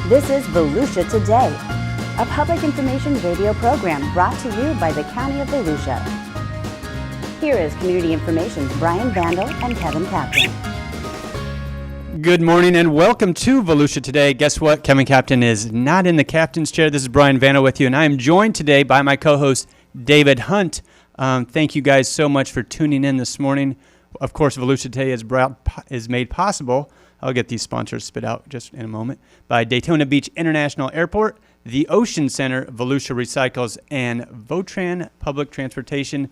This is Volusia Today, a public information radio program brought to you by the County of Volusia. Here is Community Information's Brian Vandal and Kevin Captain. Good morning and welcome to Volusia Today. Guess what? Kevin Captain is not in the captain's chair. This is Brian Vandal with you, and I am joined today by my co-host, David Hunt. Thank you guys so much for tuning in this morning. Of course, Volusia Today is made possible. I'll get these sponsors spit out just in a moment. By Daytona Beach International Airport, the Ocean Center, Volusia Recycles, and Votran Public Transportation.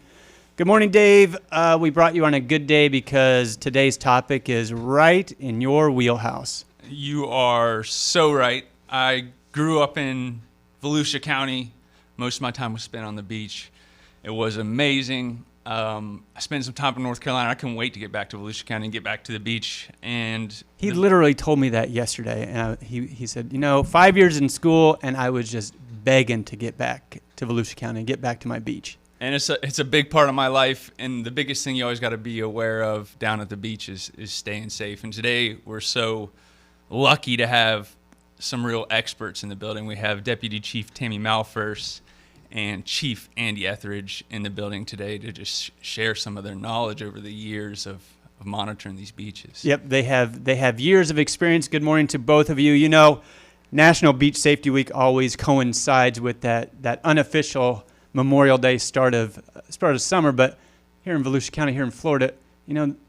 Good morning, Dave. We brought you on a good day because today's topic is right in your wheelhouse. You are so right. I grew up in Volusia County. Most of my time was spent on the beach. It was amazing. I spent some time in North Carolina. I couldn't wait to get back to Volusia County and get back to the beach. And he literally told me that yesterday. And he said, 5 years in school, and I was just begging to get back to Volusia County and get back to my beach. And it's a big part of my life. And the biggest thing you always got to be aware of down at the beach is staying safe. And today we're so lucky to have some real experts in the building. We have Deputy Chief Tammy Malphurs and Chief Andy Ethridge in the building today to just share some of their knowledge over the years of monitoring these beaches. Yep, they have years of experience. Good morning to both of you. National Beach Safety Week always coincides with that unofficial Memorial Day start of summer, but here in Volusia County, here in Florida,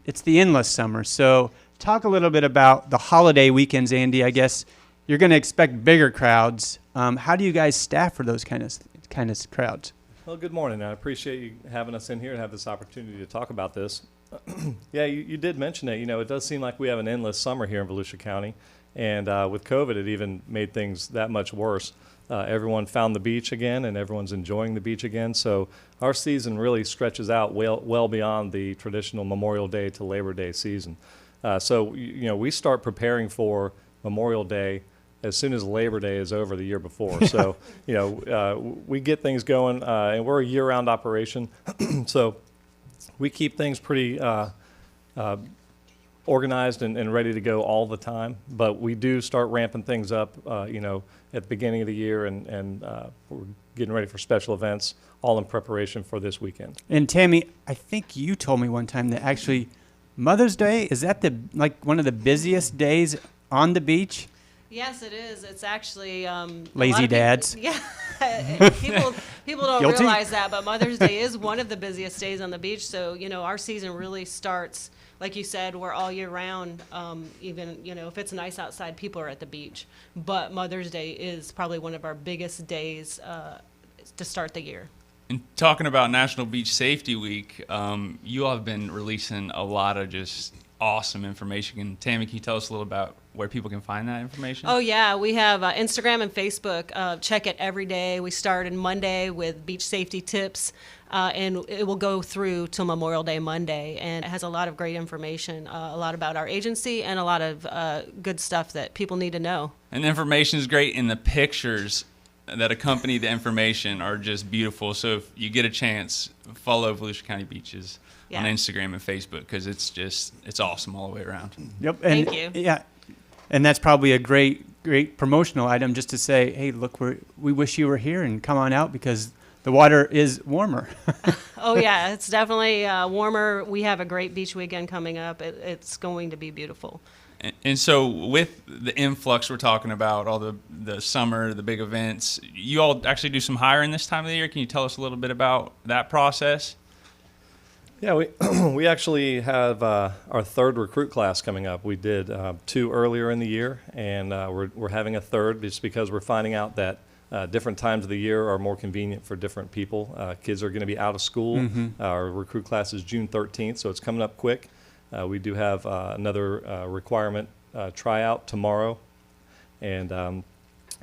it's the endless summer. So talk a little bit about the holiday weekends, Andy. I guess you're going to expect bigger crowds. How do you guys staff for those kind of crowds? Well, good morning. I appreciate you having us in here and have this opportunity to talk about this. Yeah, you did mention it. It does seem like we have an endless summer here in Volusia County, and with COVID, it even made things that much worse. Everyone found the beach again, and everyone's enjoying the beach again. So our season really stretches out well beyond the traditional Memorial Day to Labor Day season. So we start preparing for Memorial Day as soon as Labor Day is over the year before. So, we get things going, and we're a year-round operation. So we keep things pretty organized and ready to go all the time. But we do start ramping things up, at the beginning of the year, and we're getting ready for special events, all in preparation for this weekend. And Tammy, I think you told me one time that actually Mother's Day, is that one of the busiest days on the beach? Yes, it is. It's actually lazy dads. Yeah, people don't Guilty? realize that, but Mother's Day is one of the busiest days on the beach. So our season really starts, like you said, we're all year round. Even if it's nice outside, people are at the beach. But Mother's Day is probably one of our biggest days to start the year. And talking about National Beach Safety Week, you all have been releasing a lot of just awesome information. And Tammy, can you tell us a little about where people can find that information? Oh, yeah. We have Instagram and Facebook. Check it every day. We start on Monday with beach safety tips, and it will go through till Memorial Day Monday. And it has a lot of great information, a lot about our agency, and a lot of good stuff that people need to know. And the information is great, and the pictures that accompany the information are just beautiful. So if you get a chance, follow Volusia County Beaches on Instagram and Facebook, because it's awesome all the way around. Yep. And thank you. Yeah. And that's probably a great promotional item, just to say, hey, look, we wish you were here and come on out because the water is warmer. Oh, yeah, it's definitely warmer. We have a great beach weekend coming up. It's going to be beautiful. And so with the influx we're talking about, all the summer, the big events, you all actually do some hiring this time of the year. Can you tell us a little bit about that process? Yeah, we actually have our third recruit class coming up. We did 2 earlier in the year, and we're having a third just because we're finding out that different times of the year are more convenient for different people. Kids are going to be out of school. Mm-hmm. Our recruit class is June 13th, so it's coming up quick. We do have another requirement tryout tomorrow, and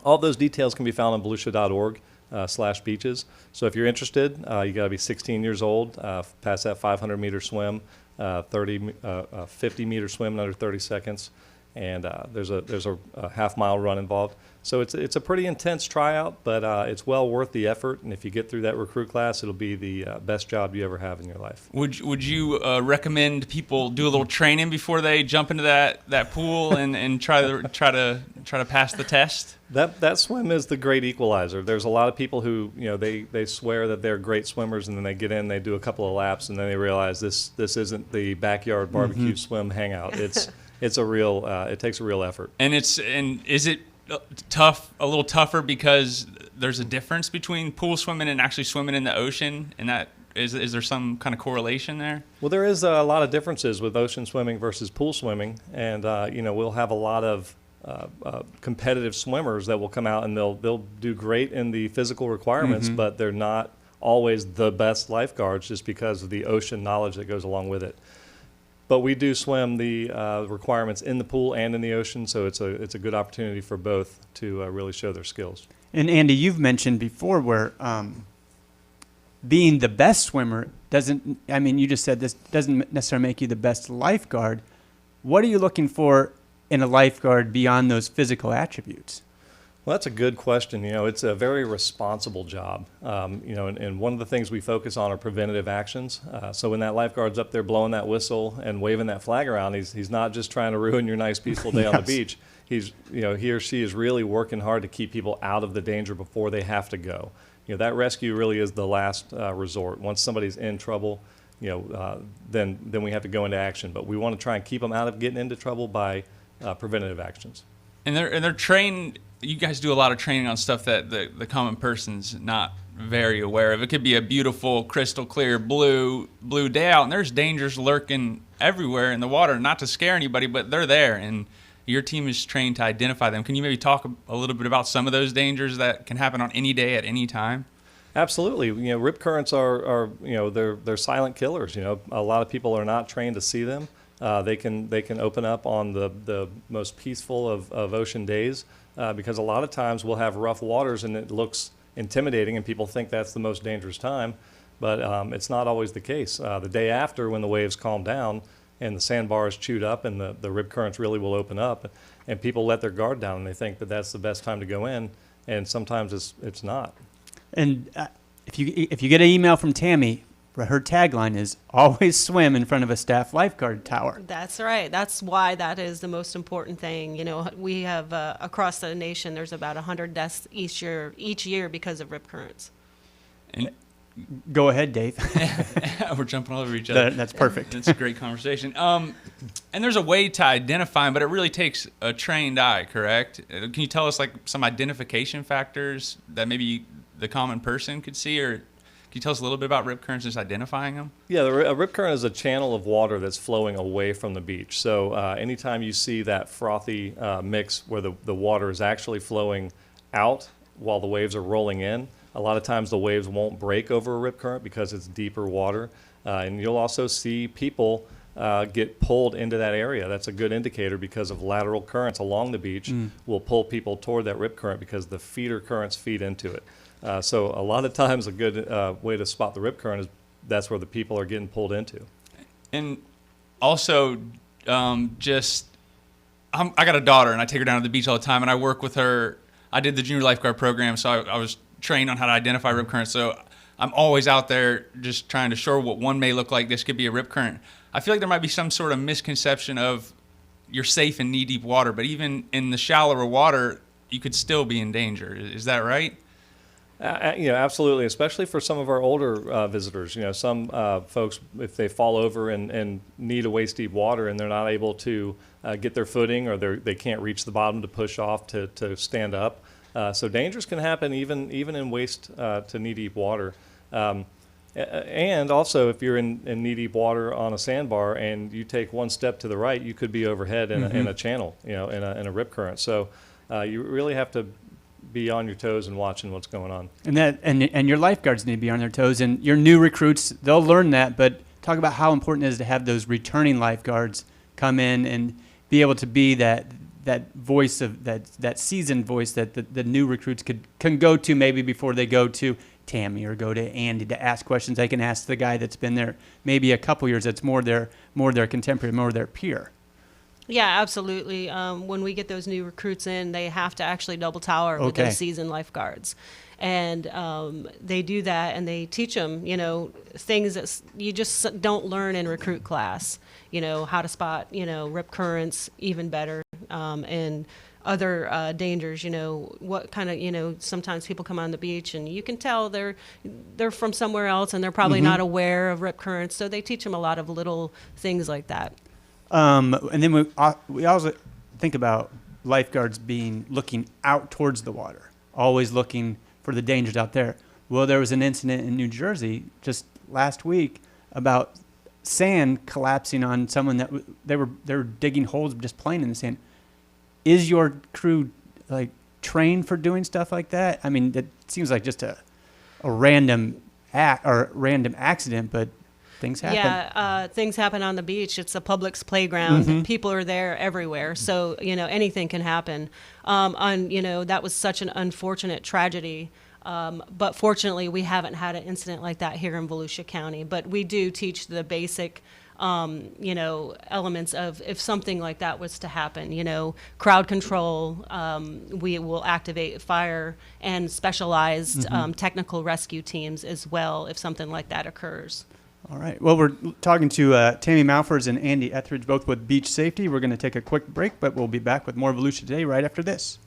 all those details can be found on volusia.org. /beaches. So if you're interested, you got to be 16 years old, pass that 500-meter swim, 50-meter swim in under 30 seconds, and there's a half-mile run involved. So it's a pretty intense tryout, but it's well worth the effort. And if you get through that recruit class, it'll be the best job you ever have in your life. Would you recommend people do a little training before they jump into that pool and try to pass the test? That swim is the great equalizer. There's a lot of people who, they swear that they're great swimmers, and then they get in, they do a couple of laps, and then they realize this isn't the backyard barbecue swim hangout. It's a real it takes a real effort. And is it tough, a little tougher because there's a difference between pool swimming and actually swimming in the ocean, and that is there some kind of correlation there? Well, there is a lot of differences with ocean swimming versus pool swimming, and we'll have a lot of competitive swimmers that will come out and they'll do great in the physical requirements, but they're not always the best lifeguards just because of the ocean knowledge that goes along with it. But we do swim the requirements in the pool and in the ocean, so it's a good opportunity for both to really show their skills. And Andy, you've mentioned before where being the best swimmer you just said this doesn't necessarily make you the best lifeguard. What are you looking for in a lifeguard beyond those physical attributes? Well, that's a good question. It's a very responsible job. And one of the things we focus on are preventative actions. So when that lifeguard's up there blowing that whistle and waving that flag around, he's not just trying to ruin your nice, peaceful day on the beach. He or she is really working hard to keep people out of the danger before they have to go. That rescue really is the last resort. Once somebody's in trouble, then we have to go into action. But we want to try and keep them out of getting into trouble by preventative actions. And they're trained. You guys do a lot of training on stuff that the common person's not very aware of. It could be a beautiful, crystal clear blue day out, and there's dangers lurking everywhere in the water. Not to scare anybody, but they're there, and your team is trained to identify them. Can you maybe talk a little bit about some of those dangers that can happen on any day at any time? Absolutely. Rip currents are they're silent killers. A lot of people are not trained to see them. They can open up on the most peaceful of ocean days. Because a lot of times we'll have rough waters and it looks intimidating and people think that's the most dangerous time, but it's not always the case. The day after, when the waves calm down and the sandbar is chewed up and the rip currents really will open up, and people let their guard down and they think that that's the best time to go in, and sometimes it's not. And if you get an email from Tammy, her tagline is always swim in front of a staff lifeguard tower. That's right. That's why that is the most important thing. We have across the nation, there's about 100 deaths each year because of rip currents. And go ahead, Dave. We're jumping all over each other. That's perfect. It's a great conversation. And there's a way to identify them, but it really takes a trained eye, correct? Can you tell us some identification factors that maybe the common person could see, or can you tell us a little bit about rip currents, just identifying them? Yeah, a rip current is a channel of water that's flowing away from the beach. So anytime you see that frothy mix where the water is actually flowing out while the waves are rolling in, a lot of times the waves won't break over a rip current because it's deeper water. And you'll also see people get pulled into that area. That's a good indicator because of lateral currents along the beach will pull people toward that rip current because the feeder currents feed into it. So a lot of times a good way to spot the rip current is that's where the people are getting pulled into. And also, I got a daughter, and I take her down to the beach all the time, and I work with her. I did the junior lifeguard program, so I was trained on how to identify rip currents. So I'm always out there just trying to show what one may look like. This could be a rip current. I feel like there might be some sort of misconception of you're safe in knee-deep water, but even in the shallower water, you could still be in danger. Is that right? Absolutely, especially for some of our older visitors. Some folks, if they fall over and need a waist-deep water and they're not able to get their footing, or they can't reach the bottom to push off to stand up. So dangers can happen even in waist to knee-deep water. And also, if you're in knee-deep water on a sandbar and you take one step to the right, you could be overhead in a channel, in a rip current. So you really have to be on your toes and watching what's going on. And your lifeguards need to be on their toes, and your new recruits, they'll learn that, but talk about how important it is to have those returning lifeguards come in and be able to be that voice of that seasoned voice that the new recruits can go to maybe before they go to Tammy or go to Andy to ask questions. They can ask the guy that's been there maybe a couple years, that's more their contemporary, more their peer. Yeah, absolutely. When we get those new recruits in, they have to actually double tower with Okay. those seasoned lifeguards. And they do that, and they teach them, things that you just don't learn in recruit class. How to spot, rip currents even better, and other dangers. What kind of, sometimes people come on the beach, and you can tell they're from somewhere else, and they're probably not aware of rip currents. So they teach them a lot of little things like that. And then we also think about lifeguards looking out towards the water, always looking for the dangers out there. Well, there was an incident in New Jersey just last week about sand collapsing on someone that they were digging holes, just playing in the sand. Is your crew trained for doing stuff like that? I mean, it seems like just a random act or random accident, but things happen. Yeah, things happen on the beach. It's a public's playground. People are there everywhere, so anything can happen. That was such an unfortunate tragedy. But fortunately, we haven't had an incident like that here in Volusia County. But we do teach the basic, elements of if something like that was to happen. Crowd control. We will activate fire and specialized technical rescue teams as well if something like that occurs. All right. Well, we're talking to Tammy Malphurs and Andy Ethridge, both with Beach Safety. We're going to take a quick break, but we'll be back with more Volusia Today right after this.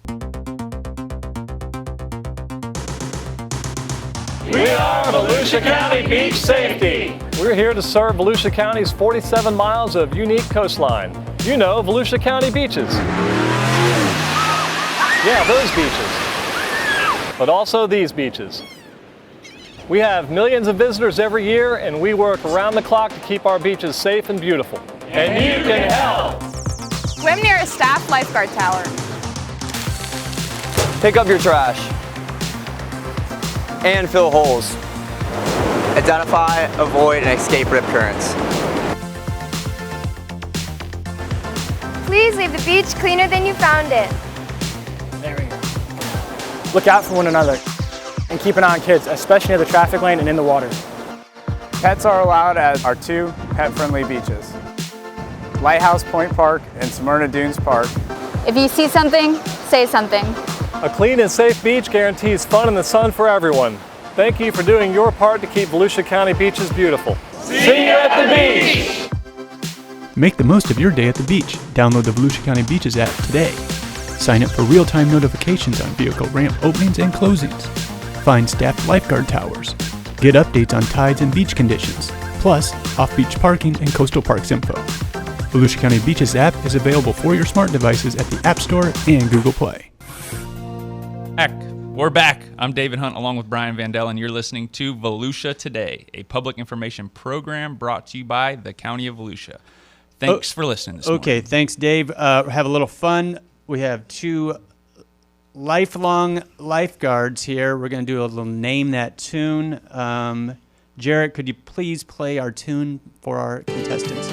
We are Volusia County Beach Safety. We're here to serve Volusia County's 47 miles of unique coastline. Volusia County beaches. Yeah, those beaches. But also these beaches. We have millions of visitors every year, and we work around the clock to keep our beaches safe and beautiful. And you can help! Swim near a staff lifeguard tower. Pick up your trash and fill holes. Identify, avoid, and escape rip currents. Please leave the beach cleaner than you found it. There we go. Look out for one another and keep an eye on kids, especially near the traffic lane and in the water. Pets are allowed at our 2 pet-friendly beaches, Lighthouse Point Park and Smyrna Dunes Park. If you see something, say something. A clean and safe beach guarantees fun in the sun for everyone. Thank you for doing your part to keep Volusia County beaches beautiful. See you at the beach! Make the most of your day at the beach. Download the Volusia County Beaches app today. Sign up for real-time notifications on vehicle ramp openings and closings. Find staffed lifeguard towers. Get updates on tides and beach conditions, plus off-beach parking and coastal parks info. Volusia County Beaches app is available for your smart devices at the App Store and Google Play. We're back. I'm David Hunt along with Brian Vandell, and you're listening to Volusia Today, a public information program brought to you by the County of Volusia. Thanks for listening this morning. Okay, thanks, Dave. Have a little fun. We have 2 lifelong lifeguards here. We're going to do a little name that tune. Jarrett, could you please play our tune for our contestants?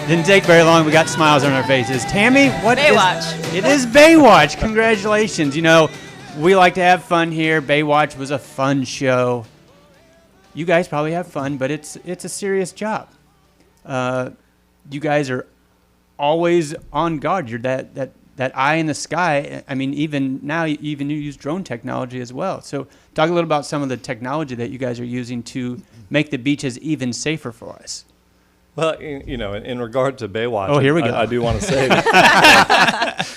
Didn't take very long. We got smiles on our faces. Tammy, what Baywatch. It is Baywatch. Congratulations. We like to have fun here. Baywatch was a fun show. You guys probably have fun, but it's a serious job. You guys are always on guard. You're that eye in the sky. I mean, even now, you use drone technology as well. So talk a little about some of the technology that you guys are using to make the beaches even safer for us. Well, in regard to Baywatch, Oh, here we go. I do want to say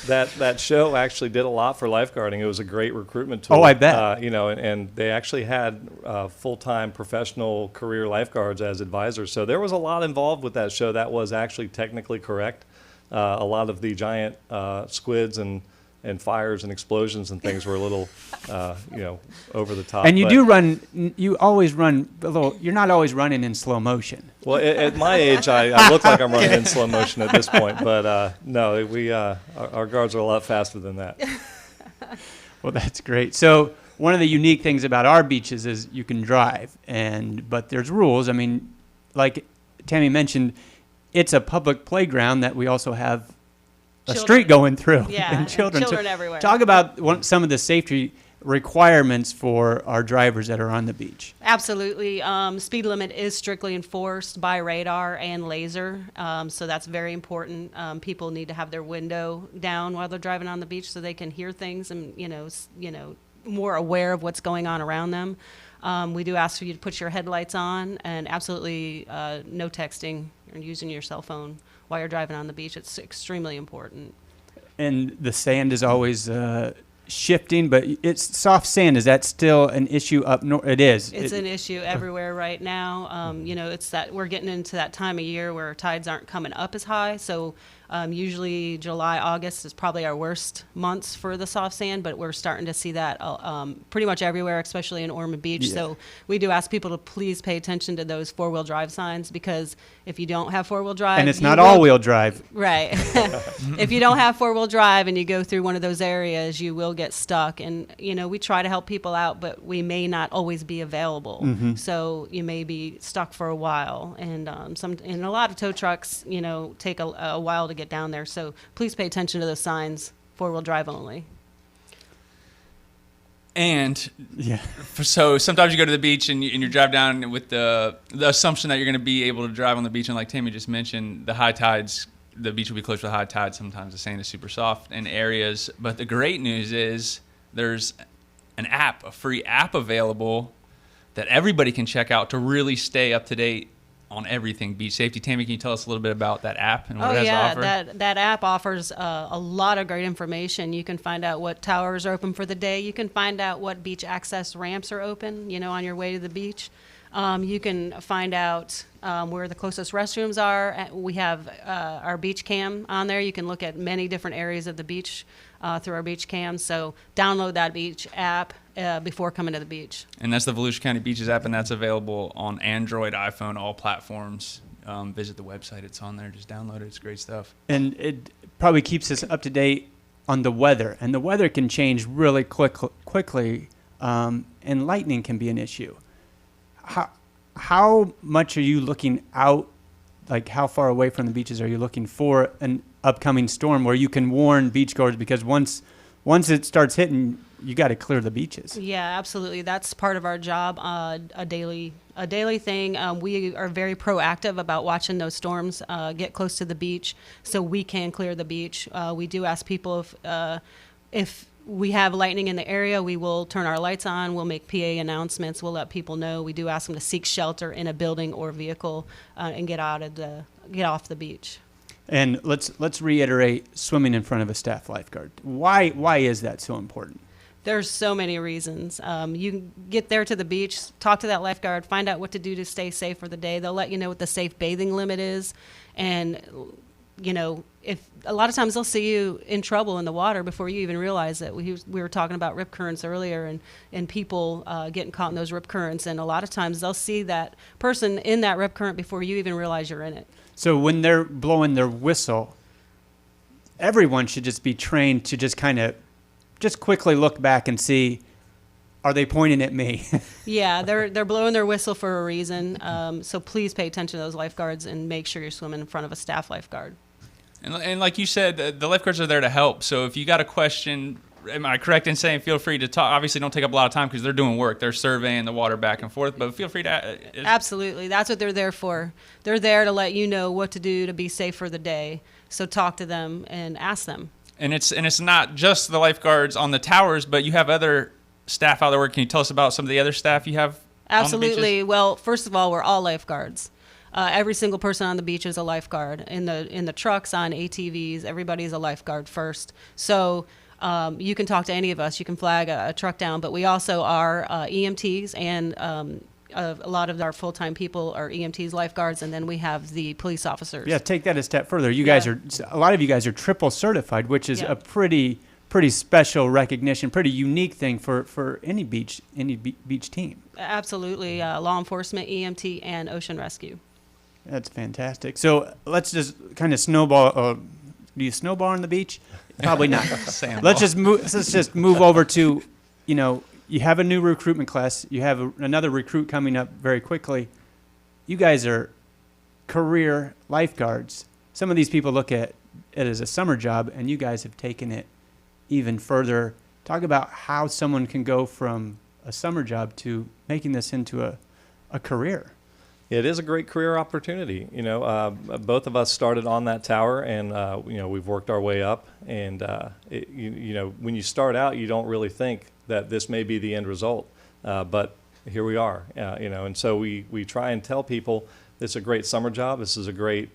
that show actually did a lot for lifeguarding. It was a great recruitment tool. Oh, I bet. And they actually had full-time professional career lifeguards as advisors. So there was a lot involved with that show that was actually technically correct. A lot of the giant squids and fires and explosions and things were a little, over the top. And you always run a little, you're not always running in slow motion. Well, at my age, I look like I'm running in slow motion at this point, but no, our guards are a lot faster than that. Well, that's great. So one of the unique things about our beaches is you can drive, but there's rules. I mean, like Tammy mentioned, it's a public playground that we also have a street going through. Yeah, and children. children So everywhere. Talk about some of the safety requirements for our drivers that are on the beach? Absolutely. Speed limit is strictly enforced by radar and laser, so that's very important. People need to have their window down while they're driving on the beach so they can hear things and more aware of what's going on around them. We do ask for you to put your headlights on, and absolutely no texting or using your cell phone while you're driving on the beach. It's extremely important. And the sand is always shifting, but it's soft sand. Is that still an issue up north? It is. It's an issue everywhere right now. It's that we're getting into that time of year where tides aren't coming up as high. So usually July, August is probably our worst months for the soft sand, but we're starting to see that pretty much everywhere, especially in Ormond Beach. Yeah. So we do ask people to please pay attention to those four-wheel drive signs, because if you don't have four-wheel drive, and it's not all-wheel drive. Right. If you don't have four-wheel drive and you go through one of those areas, you will get stuck. And, we try to help people out, but we may not always be available. Mm-hmm. So you may be stuck for a while. And a lot of tow trucks, take a while to get down there. So please pay attention to those signs, four-wheel drive only. And Yeah. so sometimes you go to the beach and you drive down with the assumption that you're going to be able to drive on the beach. And like Tammy just mentioned, the high tides, the beach will be close to the high tide. Sometimes the sand is super soft in areas. But the great news is there's a free app available that everybody can check out to really stay up to date on everything beach safety. Tammy, can you tell us a little bit about that app and what it has to offer? That app offers a lot of great information. You can find out what towers are open for the day. You can find out what beach access ramps are open, on your way to the beach. You can find out where the closest restrooms are. We have our beach cam on there. You can look at many different areas of the beach through our beach cam. So download that beach app before coming to the beach. And that's the Volusia County Beaches app, and that's available on Android, iPhone, all platforms. Visit the website. It's on there. Just download it. It's great stuff. And it probably keeps us up to date on the weather. And the weather can change really quickly, and lightning can be an issue. How much are you looking out? Like, how far away from the beaches are you looking for an upcoming storm where you can warn beachgoers? Because once it starts hitting, you got to clear the beaches. Yeah, absolutely. That's part of our job, a daily thing. We are very proactive about watching those storms get close to the beach so we can clear the beach. We do ask people if we have lightning in the area, we will turn our lights on. We'll make PA announcements. We'll let people know. We do ask them to seek shelter in a building or vehicle and get off the beach. And let's reiterate swimming in front of a staff lifeguard. Why is that so important? There's so many reasons. You can get there to the beach, talk to that lifeguard, find out what to do to stay safe for the day. They'll let you know what the safe bathing limit is. And, if a lot of times they'll see you in trouble in the water before you even realize it. We were talking about rip currents earlier and people getting caught in those rip currents. And a lot of times they'll see that person in that rip current before you even realize you're in it. So when they're blowing their whistle, everyone should just be trained to just quickly look back and see, are they pointing at me? Yeah, they're blowing their whistle for a reason. So please pay attention to those lifeguards and make sure you're swimming in front of a staff lifeguard. And like you said, the lifeguards are there to help. So if you got a question, am I correct in saying feel free to talk? Obviously, don't take up a lot of time because they're doing work. They're surveying the water back and forth, but feel free to... Absolutely. That's what they're there for. They're there to let you know what to do to be safe for the day. So talk to them and ask them. And it's not just the lifeguards on the towers, but you have other staff out there working. Can you tell us about some of the other staff you have? Absolutely. On the beaches? Well, first of all, we're all lifeguards. Every single person on the beach is a lifeguard. In the trucks, on ATVs, everybody's a lifeguard first. So you can talk to any of us. You can flag a truck down, but we also are EMTs, and a lot of our full-time people are EMTs, lifeguards, and then we have the police officers. Yeah, take that a step further. A lot of you guys are triple certified, which is a pretty special recognition, pretty unique thing for any beach team. Absolutely. Law enforcement, EMT, and ocean rescue. That's fantastic. So let's just kind of snowball. Do you snowball on the beach? Probably not. Let's just move over to, you have a new recruitment class. You have another recruit coming up very quickly. You guys are career lifeguards. Some of these people look at it as a summer job, and you guys have taken it even further Talk about how someone can go from a summer job to making this into a career. It is a great career opportunity. Both of us started on that tower, and we've worked our way up. And when you start out, you don't really think that this may be the end result, but here we are. And so we try and tell people this is a great summer job. This is a great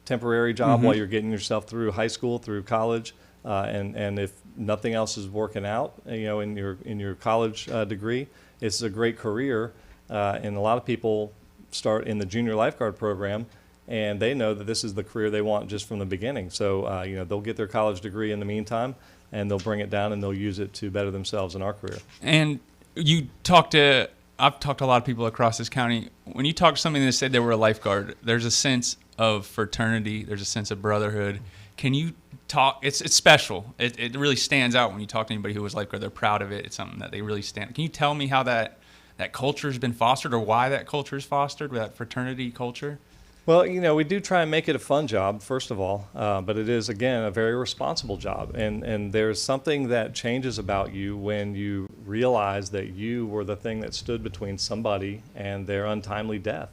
temporary job while you're getting yourself through high school, through college, and if nothing else is working out, in your college degree, it's a great career. And a lot of people start in the junior lifeguard program, and they know that this is the career they want just from the beginning. So, they'll get their college degree in the meantime, and they'll bring it down and they'll use it to better themselves in our career. And I've talked to a lot of people across this county. When you talk to somebody that said they were a lifeguard, there's a sense of fraternity. There's a sense of brotherhood. Can you talk? It's special. It really stands out when you talk to anybody who was lifeguard. They're proud of it. It's something that they really stand. Can you tell me how that culture has been fostered, or why that culture is fostered, that fraternity culture? Well, we do try and make it a fun job, first of all, but it is, again, a very responsible job. And there's something that changes about you when you realize that you were the thing that stood between somebody and their untimely death.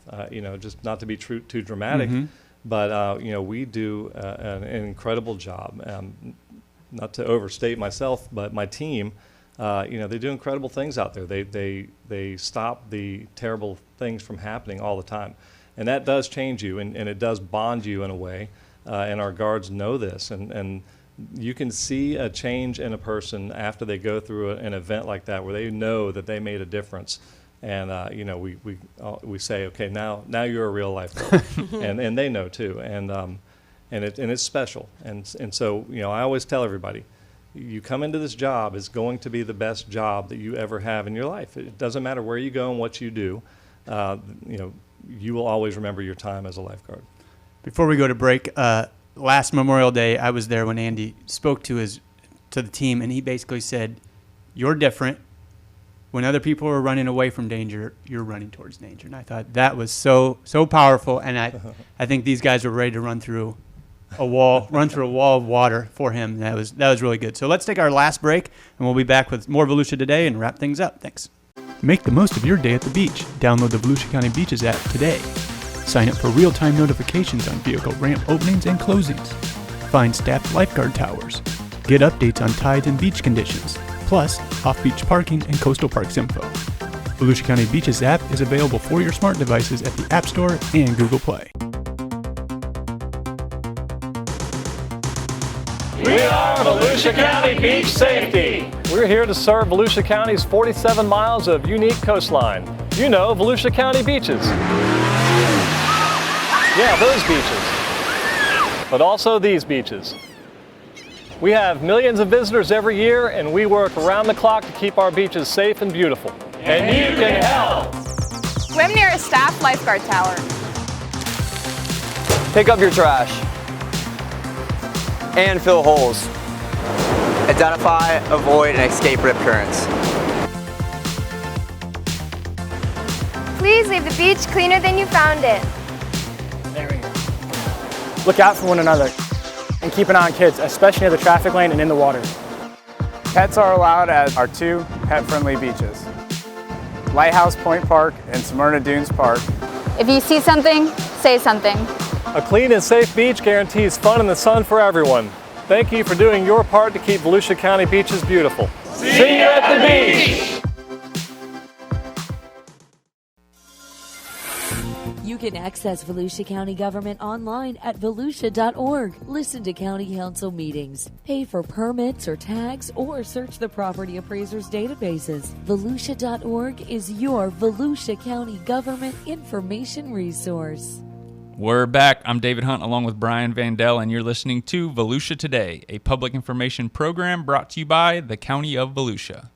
Just not to be too dramatic, but, we do an incredible job. Not to overstate myself, but my team, they do incredible things out there. They stop the terrible things from happening all the time. And that does change you, and it does bond you in a way. And our guards know this. And you can see a change in a person after they go through an event like that, where they know that they made a difference. And, we say, okay, now you're a real lifeguard. and they know too. And it's special. And so, I always tell everybody, you come into this job, it's going to be the best job that you ever have in your life. It doesn't matter where you go and what you do. You will always remember your time as a lifeguard. Before we go to break, last Memorial Day, I was there when Andy spoke to the team, and he basically said, "You're different. When other people are running away from danger, you're running towards danger." And I thought that was so powerful, and I think these guys were ready to run through a wall of water for him. That was really good. So let's take our last break, and we'll be back with more Volusia Today and wrap things up. Thanks. Make the most of your day at the beach. Download the Volusia County Beaches app today. Sign up for real-time notifications on vehicle ramp openings and closings. Find staffed lifeguard towers. Get updates on tides and beach conditions, plus off-beach parking and coastal parks info. Volusia County Beaches app is available for your smart devices at the App Store and Google Play. We are Volusia County Beach Safety. We're here to serve Volusia County's 47 miles of unique coastline. Volusia County beaches. Yeah, those beaches. But also these beaches. We have millions of visitors every year, and we work around the clock to keep our beaches safe and beautiful. And you can help. Swim near a staffed lifeguard tower. Pick up your trash. And fill holes. Identify, avoid, and escape rip currents. Please leave the beach cleaner than you found it. There we go. Look out for one another and keep an eye on kids, especially near the traffic lane and in the water. Pets are allowed at our 2 pet-friendly beaches, Lighthouse Point Park and Smyrna Dunes Park. If you see something, say something. A clean and safe beach guarantees fun in the sun for everyone. Thank you for doing your part to keep Volusia County beaches beautiful. See you at the beach! You can access Volusia County government online at volusia.org. Listen to county council meetings, pay for permits or tags, or search the property appraisers' databases. Volusia.org is your Volusia County government information resource. We're back. I'm David Hunt along with Brian Vandell, and you're listening to Volusia Today, a public information program brought to you by the County of Volusia.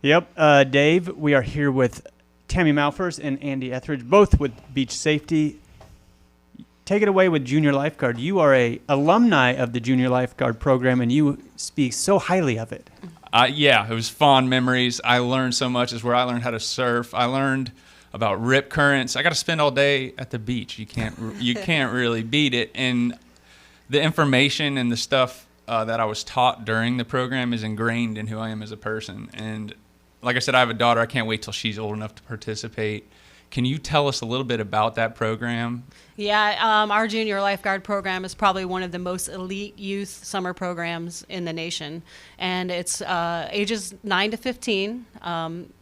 Yep, Dave, we are here with Tammy Malphurs and Andy Ethridge, both with beach safety. Take it away with junior lifeguard. You are a alumni of the junior lifeguard program, and you speak so highly of it. Yeah, it was fond memories. I learned so much. It's where I learned how to surf. I learned about rip currents. I got to spend all day at the beach. You can't really beat it. And the information and the stuff that I was taught during the program is ingrained in who I am as a person. And like I said, I have a daughter. I can't wait till she's old enough to participate. Can you tell us a little bit about that program? Yeah, our junior lifeguard program is probably one of the most elite youth summer programs in the nation. And it's ages 9 to 15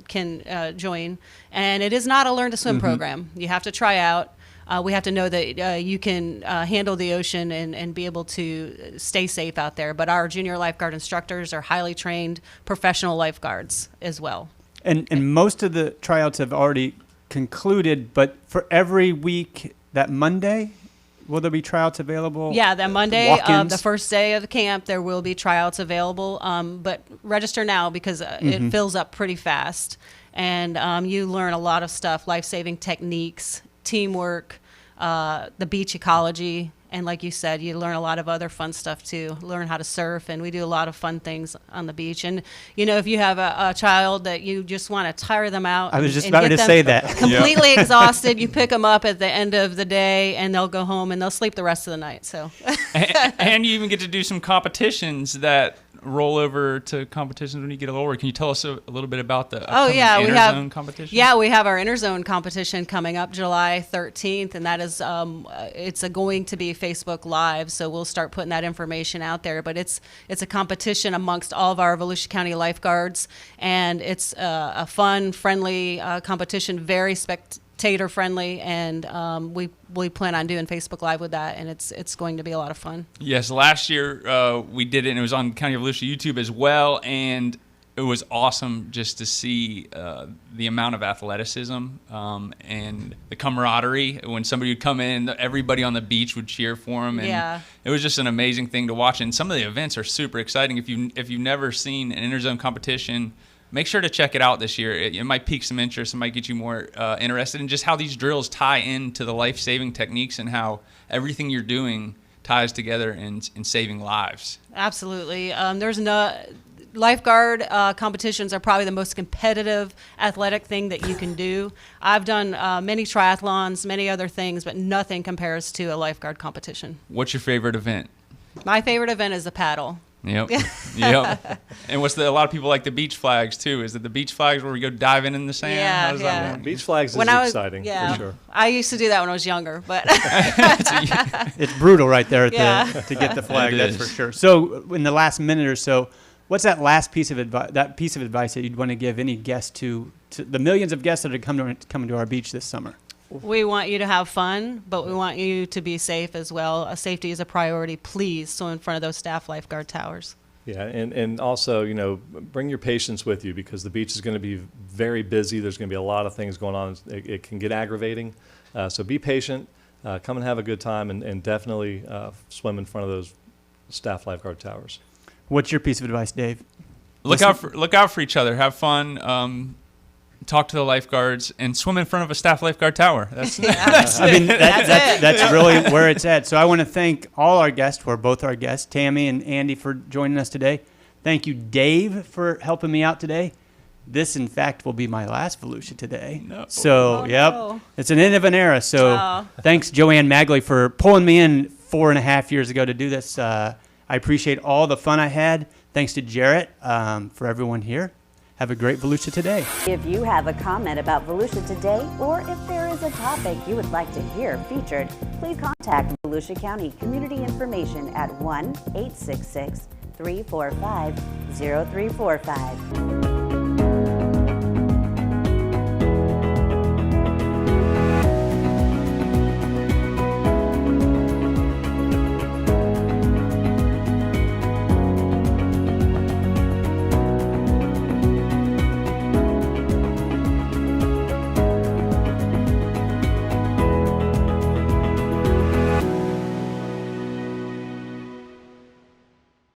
can join. And it is not a learn to swim program. You have to try out. We have to know that you can handle the ocean and be able to stay safe out there. But our junior lifeguard instructors are highly trained professional lifeguards as well. And most of the tryouts have already concluded, but for every week, that Monday, will there be tryouts available? Yeah, that Monday, Walk-ins? the first day of the camp, there will be tryouts available. But register now because it fills up pretty fast. And you learn a lot of stuff, life-saving techniques, teamwork, the beach ecology, and like you said, you learn a lot of other fun stuff too. Learn how to surf, and we do a lot of fun things on the beach. And you know, if you have a child that you just want to tire them out, I was just and about get to them say that. completely exhausted, you pick them up at the end of the day, and they'll go home and they'll sleep the rest of the night. So, and you even get to do some competitions that roll over to competitions when you get a little older. Can you tell us a little bit about the Interzone competition? Yeah, we have our Interzone competition coming up July 13th, and that is it's going to be Facebook Live, so we'll start putting that information out there. But it's a competition amongst all of our Volusia County lifeguards, and it's a fun, friendly competition, very spectator friendly, and we plan on doing Facebook Live with that, and it's going to be a lot of fun. Yes, last year we did it, and it was on County of Volusia YouTube as well, and it was awesome just to see the amount of athleticism and the camaraderie. When somebody would come in, everybody on the beach would cheer for them, and it was just an amazing thing to watch. And some of the events are super exciting. If you've never seen an Interzone competition, make sure to check it out this year. It might pique some interest. It might get you more interested in just how these drills tie into the life-saving techniques and how everything you're doing ties together in saving lives. Absolutely. Lifeguard competitions are probably the most competitive athletic thing that you can do. I've done many triathlons, many other things, but nothing compares to a lifeguard competition. What's your favorite event? My favorite event is the paddle. Yep. Yep. And a lot of people like the beach flags too. Is it the beach flags where we go diving in the sand? Yeah, How does that work? Beach flags is exciting, for sure. I used to do that when I was younger, but it's brutal right there to get the flag. That's for sure. So in the last minute or so, what's that last piece of advice? That piece of advice that you'd want to give any guest to the millions of guests that are coming to our beach this summer? We want you to have fun, but we want you to be safe as well. Safety is a priority. Please swim in front of those staff lifeguard towers. Yeah, and also, bring your patients with you because the beach is going to be very busy. There's going to be a lot of things going on. It can get aggravating. So be patient. Come and have a good time, and definitely swim in front of those staff lifeguard towers. What's your piece of advice, Dave? Look out for each other. Have fun. Talk to the lifeguards and swim in front of a staff lifeguard tower. That's really where it's at. So I want to thank all our guests, both our guests, Tammy and Andy, for joining us today. Thank you, Dave, for helping me out today. This, in fact, will be my last Volusia Today. No. So, no. It's an end of an era. So thanks, Joanne Magley, for pulling me in 4.5 years ago to do this. I appreciate all the fun I had. Thanks to Jarrett, for everyone here. Have a great Volusia Today. If you have a comment about Volusia Today, or if there is a topic you would like to hear featured, please contact Volusia County Community Information at 1-866-345-0345.